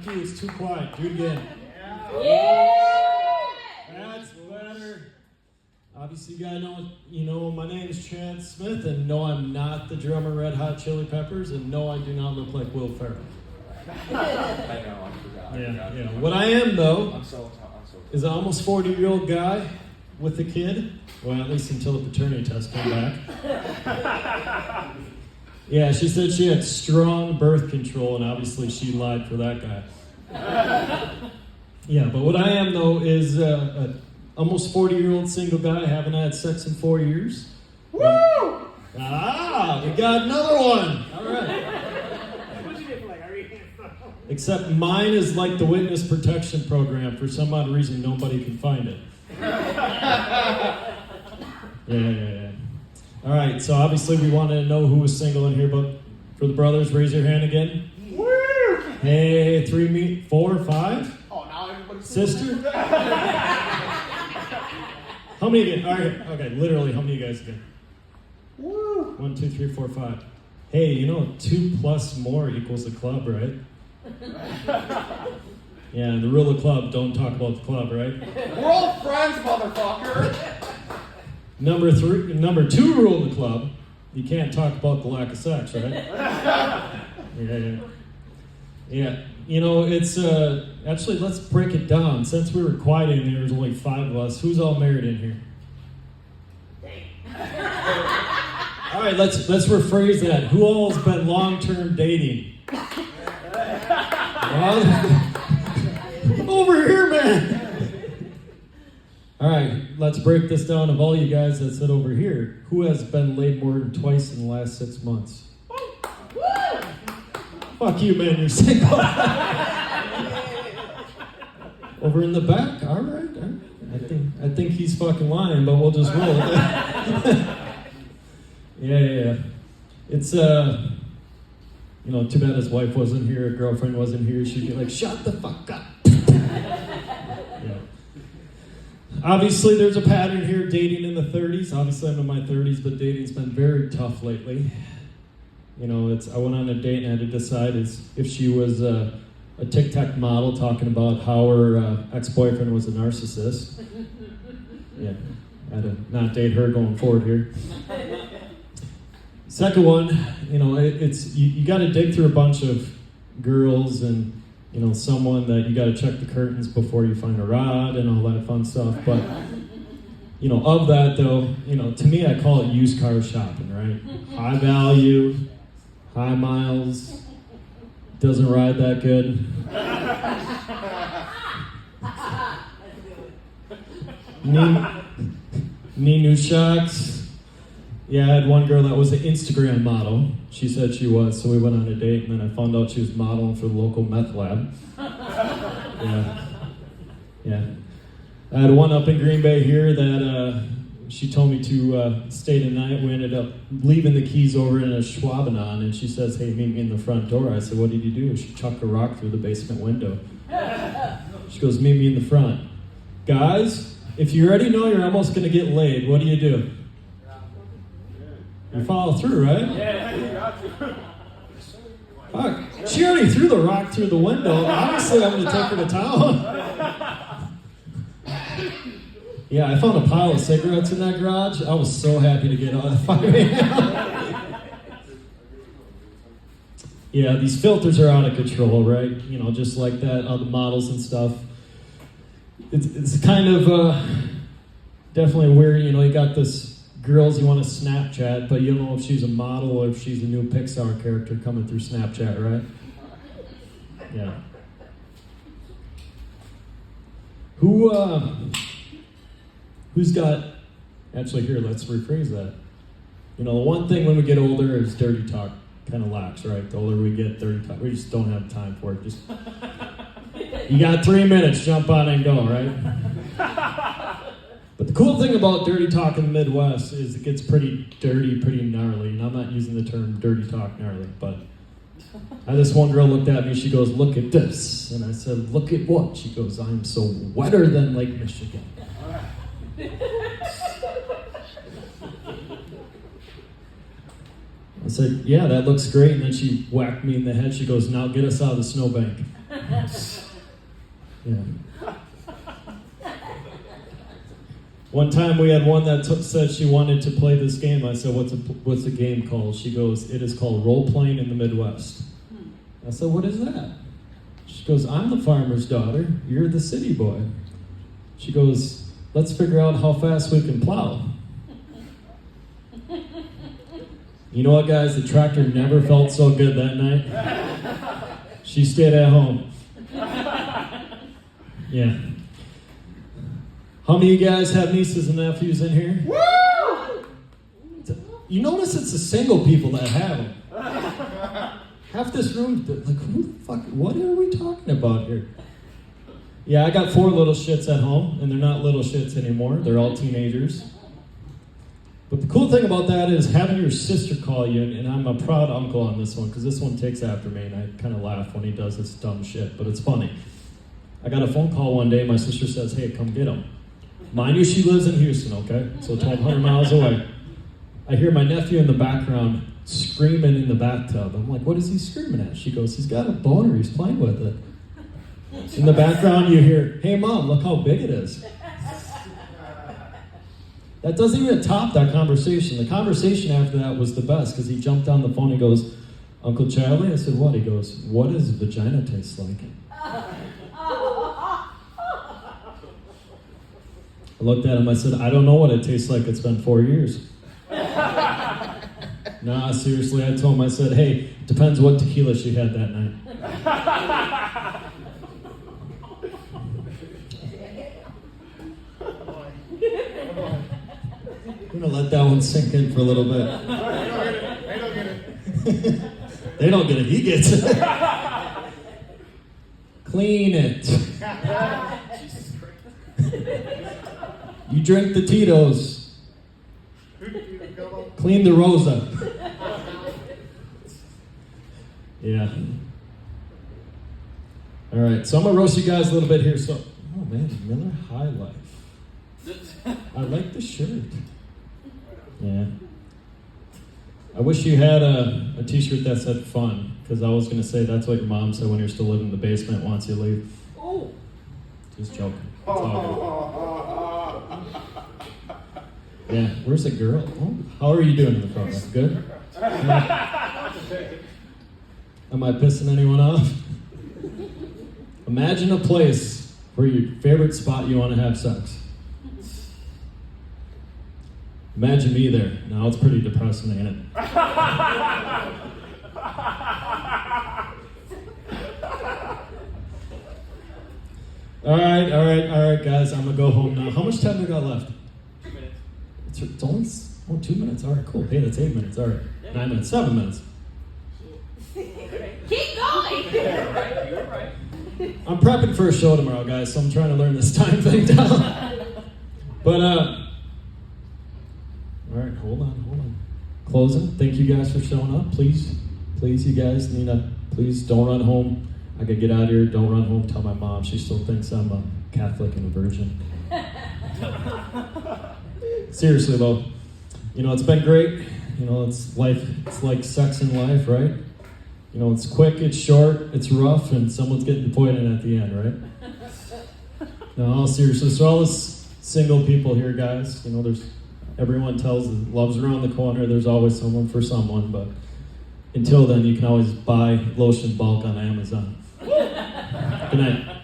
Empty, it's too quiet. Do it again. That's better. Obviously, you know, my name is Chance Smith, and no, I'm not the drummer Red Hot Chili Peppers, and no, I do not look like Will Ferrell. I know, I forgot. Yeah. What I am, though, I'm so is an almost 40-year-old guy with a kid. Well, at least until the paternity test came back. Yeah, she said she had strong birth control, and obviously she lied for that guy. Yeah, but what I am, though, is a almost 40-year-old single guy. I haven't had sex in 4 years. Woo! We got another one. All right. Except mine is like the witness protection program. For some odd reason, nobody can find it. Yeah. All right, so obviously we wanted to know who was single in here, but for the brothers, raise your hand again. Woo! Hey, 3, 4, 5? Oh, now everybody's Sister? How many again? All right, okay, literally, how many of you guys again? Woo! 1, 2, 3, 4, 5. Hey, you know 2 plus more equals a club, right? Yeah, and the rule of the club, don't talk about the club, right? We're all friends, motherfucker! Number 2 rule of the club, you can't talk about the lack of sex, right? Yeah. You know, it's, actually, let's break it down. Since we were quiet in here, there's only 5 of us. Who's all married in here? All right, let's rephrase that. Who all has been long-term dating? Well, over here, man. All right, let's break this down. Of all you guys that sit over here, who has been laid more than twice in the last 6 months? Fuck you, man, you're single. Over in the back, all right. I think he's fucking lying, but we'll just roll with it. Yeah. It's, you know, too bad his wife wasn't here, her girlfriend wasn't here. She'd be like, shut the fuck up. Yeah. Obviously, there's a pattern here, dating in the 30s. Obviously, I'm in my 30s, but dating's been very tough lately. You know, I went on a date and had to decide if she was a TikTok model talking about how her ex-boyfriend was a narcissist. Yeah, I had to not date her going forward here. Second one, you know, it's you got to dig through a bunch of girls and, you know, someone that you got to check the curtains before you find a rod and all that fun stuff. But, you know, of that though, you know, to me I call it used car shopping, right? High value, high miles, doesn't ride that good. Need new shocks. Yeah, I had one girl that was an Instagram model. She said she was, so we went on a date, and then I found out she was modeling for the local meth lab. Yeah. I had one up in Green Bay here that she told me to stay the night. We ended up leaving the keys over in a Schwabenon, and she says, hey, meet me in the front door. I said, what did you do? She chucked a rock through the basement window. She goes, meet me in the front. Guys, if you already know you're almost going to get laid, what do? You follow through, right? Yeah, you got to. Fuck. She already threw the rock through the window. Obviously, I'm going to take her to town. Yeah, I found a pile of cigarettes in that garage. I was so happy to get out of the fire. Yeah, these filters are out of control, right? You know, just like that, all the models and stuff. It's kind of definitely weird. You know, you got this girls you want to Snapchat, but you don't know if she's a model or if she's a new Pixar character coming through Snapchat, right? Yeah. Who's got, actually here, let's rephrase that. You know, the one thing when we get older is dirty talk kind of lacks, right? The older we get, dirty talk, we just don't have time for it. Just, you got 3 minutes, jump on and go, right? But the cool thing about dirty talk in the Midwest is it gets pretty dirty, pretty gnarly. And I'm not using the term dirty talk gnarly, but this one girl looked at me, she goes, look at this. And I said, look at what? She goes, I'm so wetter than Lake Michigan. I said, yeah, that looks great. And then she whacked me in the head. She goes, now get us out of the snowbank. Yeah. One time we had one that said she wanted to play this game. I said, what's the game called? She goes, it is called Role Playing in the Midwest. I said, what is that? She goes, I'm the farmer's daughter. You're the city boy. She goes, let's figure out how fast we can plow. You know what, guys? The tractor never felt so good that night. She stayed at home. Yeah. How many of you guys have nieces and nephews in here? Woo! You notice it's the single people that have them. Half this room, like, who the fuck, what are we talking about here? Yeah, I got 4 little shits at home, and they're not little shits anymore. They're all teenagers. But the cool thing about that is having your sister call you, and I'm a proud uncle on this one, because this one takes after me, and I kind of laugh when he does this dumb shit, but it's funny. I got a phone call one day, my sister says, hey, come get him. Mind you, she lives in Houston, okay? So 1,200 miles away. I hear my nephew in the background screaming in the bathtub. I'm like, what is he screaming at? She goes, he's got a boner, he's playing with it. In the background you hear, hey mom, look how big it is. That doesn't even top that conversation. The conversation after that was the best, because he jumped on the phone, he goes, Uncle Charlie? I said, what? He goes, what does vagina taste like? I looked at him, I said, I don't know what it tastes like, it's been 4 years. Nah, seriously, I told him, I said, hey, depends what tequila she had that night. I'm gonna let that one sink in for a little bit. They don't get it. They don't get it, he gets it. Clean it. You drink the Tito's. Clean the Rosa. Yeah. All right, so I'm gonna roast you guys a little bit here. So, oh man, Miller High Life. I like the shirt. Yeah. I wish you had a t-shirt that said fun, because I was gonna say that's what your mom said when you're still living in the basement once you leave. Oh. Just joking. It's all good. Yeah, where's the girl? Oh, how are you doing in the program? Good? Am I pissing anyone off? Imagine a place where your favorite spot you want to have sex. Imagine me there. Now it's pretty depressing, ain't it? All right, guys. I'm gonna go home now. How much time do we got left? 2 minutes. It's only 2 minutes. All right, cool. Hey, that's 8 minutes. All right, 9 minutes, 7 minutes. Keep going! You're right. I'm prepping for a show tomorrow, guys, so I'm trying to learn this time thing down. But all right, hold on. Closing. Thank you guys for showing up. Please, you guys, Nina, please don't run home. I could get out of here. Don't run home. Tell my mom. She still thinks I'm a Catholic and a virgin. Seriously though, it's been great. It's life. It's like sex in life, right? It's quick, it's short, it's rough, and someone's getting pointed at the end, right? No, seriously. So all this single people here, guys, there's everyone tells love's around the corner. There's always someone for someone, but until then, you can always buy lotion bulk on Amazon. Good night.